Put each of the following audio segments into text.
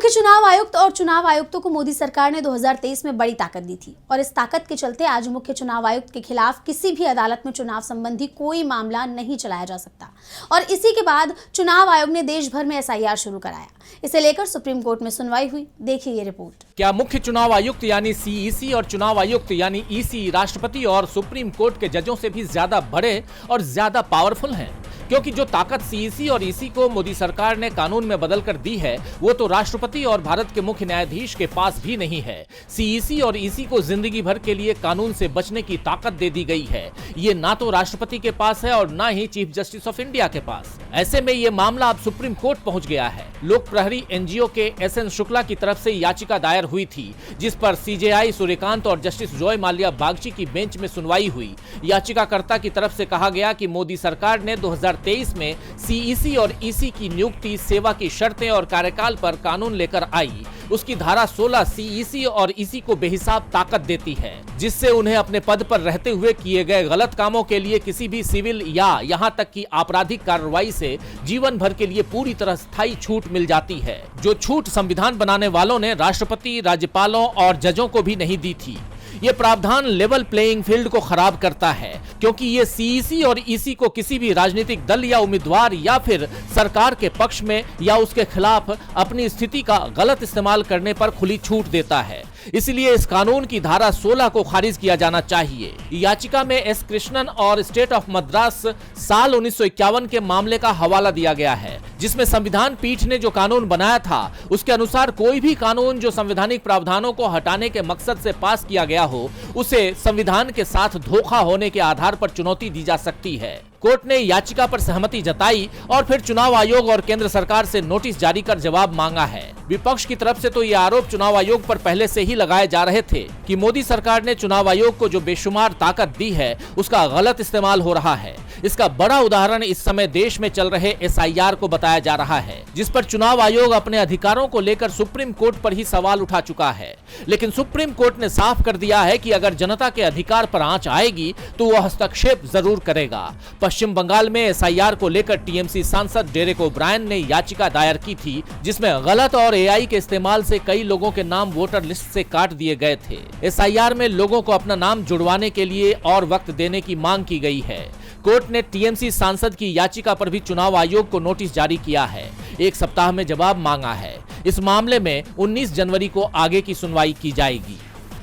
मुख्य चुनाव आयुक्त और चुनाव आयुक्तों को मोदी सरकार ने 2023 में बड़ी ताकत दी थी और इस ताकत के चलते आज मुख्य चुनाव आयुक्त के खिलाफ किसी भी अदालत में चुनाव संबंधी कोई मामला नहीं चलाया जा सकता। और इसी के बाद चुनाव आयोग ने देश भर में SIR शुरू कराया। इसे लेकर सुप्रीम कोर्ट में सुनवाई हुई। देखिए ये रिपोर्ट। क्या मुख्य चुनाव आयुक्त यानी CEC और चुनाव आयुक्त यानी EC राष्ट्रपति और सुप्रीम कोर्ट के जजों से भी ज्यादा बड़े और ज्यादा पावरफुल हैं? क्योंकि जो ताकत CEC और EC को मोदी सरकार ने कानून में बदल कर दी है वो तो राष्ट्रपति और भारत के मुख्य न्यायाधीश के पास भी नहीं है। CEC और EC को जिंदगी भर के लिए कानून से बचने की ताकत दे दी गई है। ये ना तो राष्ट्रपति के पास है और ना ही चीफ जस्टिस ऑफ इंडिया के पास। ऐसे में ये मामला अब सुप्रीम कोर्ट पहुंच गया है। लोक प्रहरी NGO के SN शुक्ला की तरफ से याचिका दायर हुई थी, जिस पर CJI सूर्यकांत और जस्टिस जॉय माल्या बागची की बेंच में सुनवाई हुई। याचिकाकर्ता की तरफ से कहा गया कि मोदी सरकार ने 2023 में CEC और EC की नियुक्ति, सेवा की शर्तें और कार्यकाल पर कानून लेकर आई। उसकी धारा 16 CEC और EC को बेहिसाब ताकत देती है, जिससे उन्हें अपने पद पर रहते हुए किए गए गलत कामों के लिए किसी भी सिविल या यहां तक कि आपराधिक कार्रवाई से जीवन भर के लिए पूरी तरह स्थायी छूट मिल जाती है, जो छूट संविधान बनाने वालों ने राष्ट्रपति, राज्यपालों और जजों को भी नहीं दी थी। ये प्रावधान लेवल प्लेइंग फील्ड को खराब करता है, क्योंकि ये CEC और EC को किसी भी राजनीतिक दल या उम्मीदवार या फिर सरकार के पक्ष में या उसके खिलाफ अपनी स्थिति का गलत इस्तेमाल करने पर खुली छूट देता है। इसलिए इस कानून की धारा 16 को खारिज किया जाना चाहिए। याचिका में S कृष्णन और स्टेट ऑफ मद्रास साल 1951 के मामले का हवाला दिया गया है, जिसमें संविधान पीठ ने जो कानून बनाया था उसके अनुसार कोई भी कानून जो संवैधानिक प्रावधानों को हटाने के मकसद से पास किया गया हो, उसे संविधान के साथ धोखा होने के आधार पर चुनौती दी जा सकती है। कोर्ट ने याचिका पर सहमति जताई और फिर चुनाव आयोग और केंद्र सरकार से नोटिस जारी कर जवाब मांगा है। विपक्ष की तरफ से तो ये आरोप चुनाव आयोग पर पहले से ही लगाए जा रहे थे कि मोदी सरकार ने चुनाव आयोग को जो बेशुमार ताकत दी है उसका गलत इस्तेमाल हो रहा है। इसका बड़ा उदाहरण इस समय देश में चल रहे SIR को बताया जा रहा है, जिस पर चुनाव आयोग अपने अधिकारों को लेकर सुप्रीम कोर्ट पर ही सवाल उठा चुका है। लेकिन सुप्रीम कोर्ट ने साफ कर दिया है कि अगर जनता के अधिकार पर आंच आएगी तो वह हस्तक्षेप जरूर करेगा। पश्चिम बंगाल में SIR को लेकर TMC सांसद डेरेक ओब्रायन ने याचिका दायर की थी, जिसमें गलत और AI के इस्तेमाल से कई लोगों के नाम वोटर लिस्ट से काट दिए गए थे। SIR में लोगों को अपना नाम जुड़वाने के लिए और वक्त देने की मांग की गई है। कोर्ट ने TMC सांसद की याचिका पर भी चुनाव आयोग को नोटिस जारी किया है। 1 सप्ताह में जवाब मांगा है। इस मामले में 19 जनवरी को आगे की सुनवाई की जाएगी।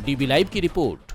DB लाइव की रिपोर्ट।